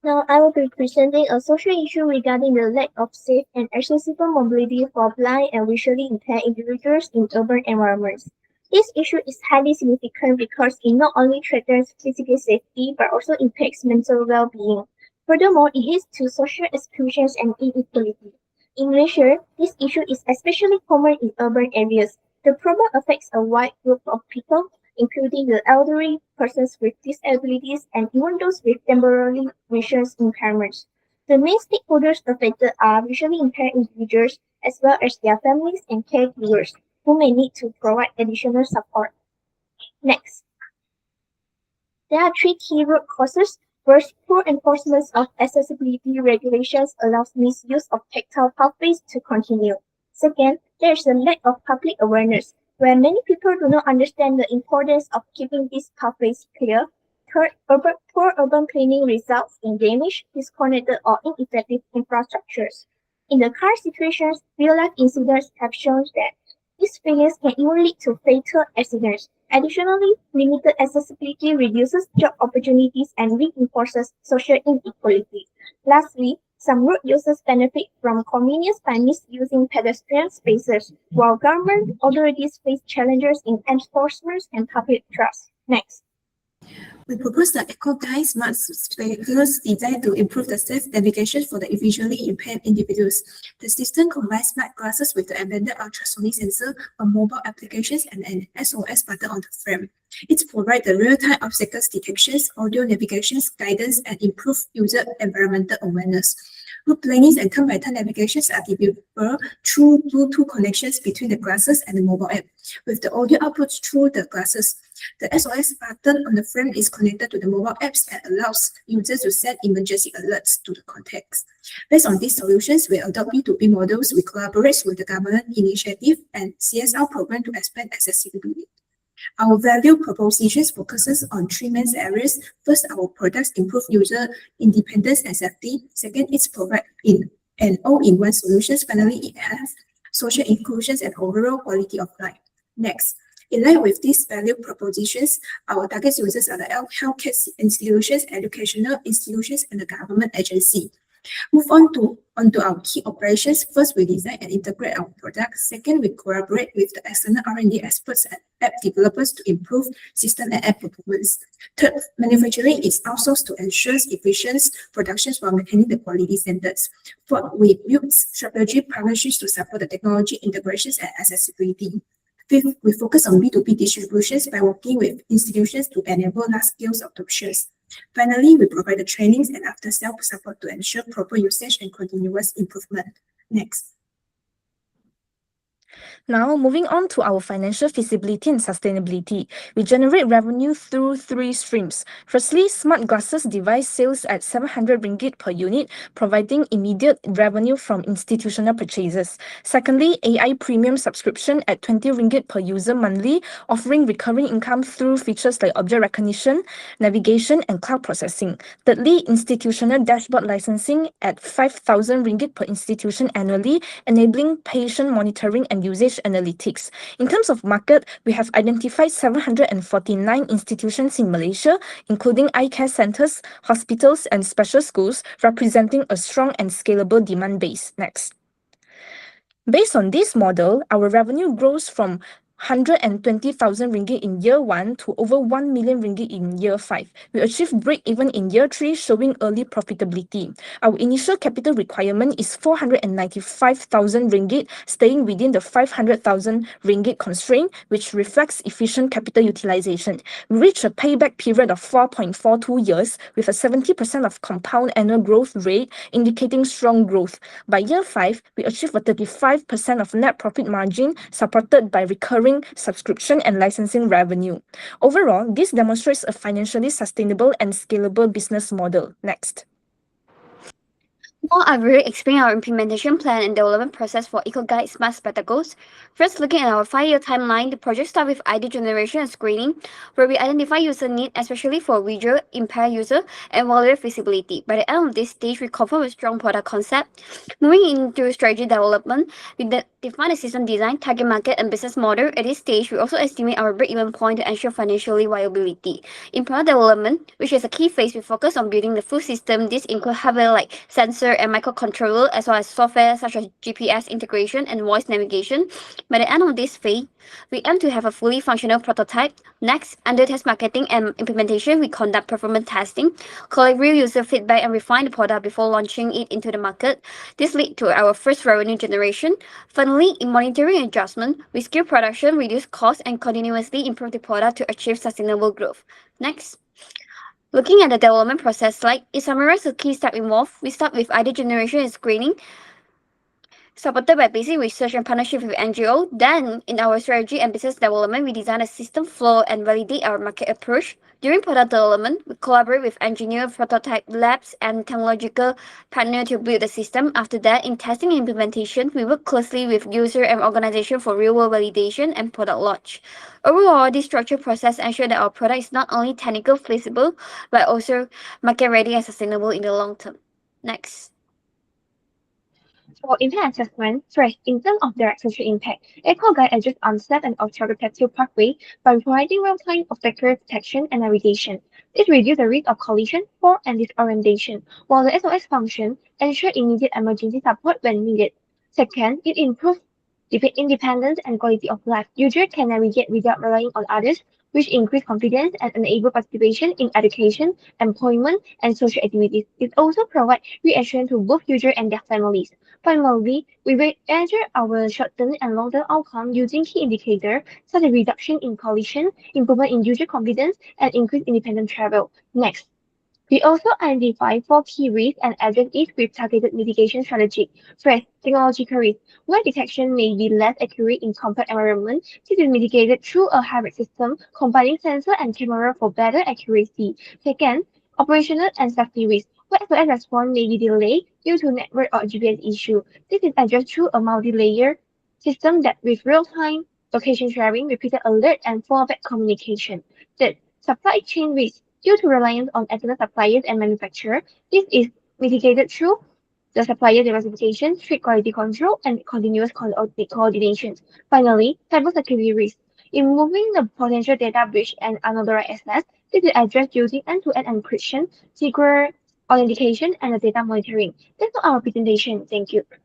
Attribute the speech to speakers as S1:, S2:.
S1: Now, I will be presenting a social issue regarding the lack of safe and accessible mobility for blind and visually impaired individuals in urban environments. This issue is highly significant because it not only threatens physical safety but also impacts mental well being. Furthermore, it leads to social exclusion and inequality. In Malaysia, this issue is especially common in urban areas. The problem affects a wide group of people, including the elderly, persons with disabilities, and even those with temporary vision impairments. The main stakeholders affected are visually impaired individuals as well as their families and caregivers, who may need to provide additional support. Next, there are three key root causes. First, poor enforcement of accessibility regulations allows misuse of tactile pathways to continue. Second, there is a lack of public awareness, where many people do not understand the importance of keeping these pathways clear. Third, poor urban planning results in damaged, disconnected, or ineffective infrastructures. In the current situations, real-life incidents have shown that these failures can even lead to fatal accidents. Additionally, limited accessibility reduces job opportunities and reinforces social inequality. Lastly, some road users benefit from convenience by misusing pedestrian spaces, while government authorities face challenges in enforcement and public trust. Next.
S2: We propose the eco-guide smart vehicles designed to improve the safe navigation for the visually impaired individuals. The system combines smart glasses with the embedded ultrasonic sensor, a mobile applications, and an SOS button on the frame. It provides the real-time obstacles detections, audio navigations, guidance, and improved user environmental awareness. Route plannings and turn-by-turn navigations are delivered through Bluetooth connections between the glasses and the mobile app, with the audio output through the glasses. The SOS button on the frame is connected to the mobile apps and allows users to send emergency alerts to the contacts. Based on these solutions, we adopt B2B models. We collaborate with the government initiative and CSR program to expand accessibility. Our value propositions focuses on three main areas. First, our products improve user independence and safety. Second, it's provide in an all-in-one solutions. Finally, it has social inclusion and overall quality of life. Next, in line with these value propositions, our target users are the healthcare institutions, educational institutions, and the government agency. Move onto our key operations. First, we design and integrate our products. Second, we collaborate with the external R&D experts and app developers to improve system and app performance. Third, manufacturing is outsourced to ensure efficient production while maintaining the quality standards. Fourth, we build strategic partnerships to support the technology integrations and accessibility. Fifth, we focus on B2B distributions by working with institutions to enable large-scale adoptions. Finally, we provide the trainings and after-sales support to ensure proper usage and continuous improvement. Next.
S3: Now, moving on to our financial feasibility and sustainability. We generate revenue through three streams. Firstly, smart glasses device sales at 700 ringgit per unit, providing immediate revenue from institutional purchases. Secondly, AI premium subscription at 20 ringgit per user monthly, offering recurring income through features like object recognition, navigation, and cloud processing. Thirdly, institutional dashboard licensing at 5,000 ringgit per institution annually, enabling patient monitoring and usage analytics. In terms of market, we have identified 749 institutions in Malaysia, including eye care centers, hospitals, and special schools, representing a strong and scalable demand base. Next. Based on this model, our revenue grows from 120,000 ringgit in year 1 to over 1 million ringgit in year 5. We achieved break-even in year 3, showing early profitability. Our initial capital requirement is 495,000 ringgit, staying within the 500,000 ringgit constraint, which reflects efficient capital utilization. We reach a payback period of 4.42 years with a 70% of compound annual growth rate, indicating strong growth. By year 5, we achieve a 35% of net profit margin, supported by recurring subscription and licensing revenue. Overall, this demonstrates a financially sustainable and scalable business model. Next.
S4: Now I will explain our implementation plan and development process for EcoGuide Smart Spectacles. First, looking at our 5-year timeline, the project starts with ID generation and screening, where we identify user need, especially for visual impaired user, and evaluate feasibility. By the end of this stage, we confirm a strong product concept. Moving into strategy development, we define the system design, target market, and business model. At this stage, we also estimate our break-even point to ensure financially viability. In product development, which is a key phase, we focus on building the full system. This includes hardware like sensor and microcontroller, as well as software such as GPS integration and voice navigation. By the end of this phase, we aim to have a fully functional prototype. Next, under test marketing and implementation, we conduct performance testing, collect real user feedback, and refine the product before launching it into the market. This leads to our first revenue generation. Finally, in monitoring and adjustment, we scale production, reduce costs, and continuously improve the product to achieve sustainable growth. Next. Looking at the development process slide, it summarizes the key steps involved. We start with idea generation and screening, supported by basic research and partnership with NGO. Then, in our strategy and business development, we design a system flow and validate our market approach. During product development, we collaborate with engineer, prototype labs, and technological partners to build the system. After that, in testing and implementation, we work closely with user and organization for real-world validation and product launch. Overall, this structured process ensures that our product is not only technically feasible, but also market-ready and sustainable in the long term. Next.
S1: For impact assessment, first, in terms of direct social impact, EcoGuide adjusts on safe and off-track pathway by providing real-time obstacle detection and navigation. This reduces the risk of collision, fall, and disorientation, while the SOS function ensures immediate emergency support when needed. Second, it improves independence and quality of life. Users can navigate without relying on others, which increase confidence and enable participation in education, employment, and social activities. It also provides reassurance to both users and their families. Finally, we will measure our short-term and long-term outcomes using key indicators such as reduction in collision, improvement in user confidence, and increased independent travel. Next, we also identify 4 key risks and address each with targeted mitigation strategy. First, technological risk. Where detection may be less accurate in complex environments, this is mitigated through a hybrid system combining sensor and camera for better accuracy. Second, operational and safety risk. Where SOS response may be delayed due to network or GPS issue. This is addressed through a multi-layer system that with real-time location sharing, repeated alert, and fallback communication. Third, supply chain risk. Due to reliance on external suppliers and manufacturers, this is mitigated through the supplier diversification, strict quality control, and continuous coordination. Finally, cybersecurity risk. In removing the potential data breach and unauthorized access, this is addressed using end-to-end encryption, secure authentication, and the data monitoring. That's all our presentation. Thank you.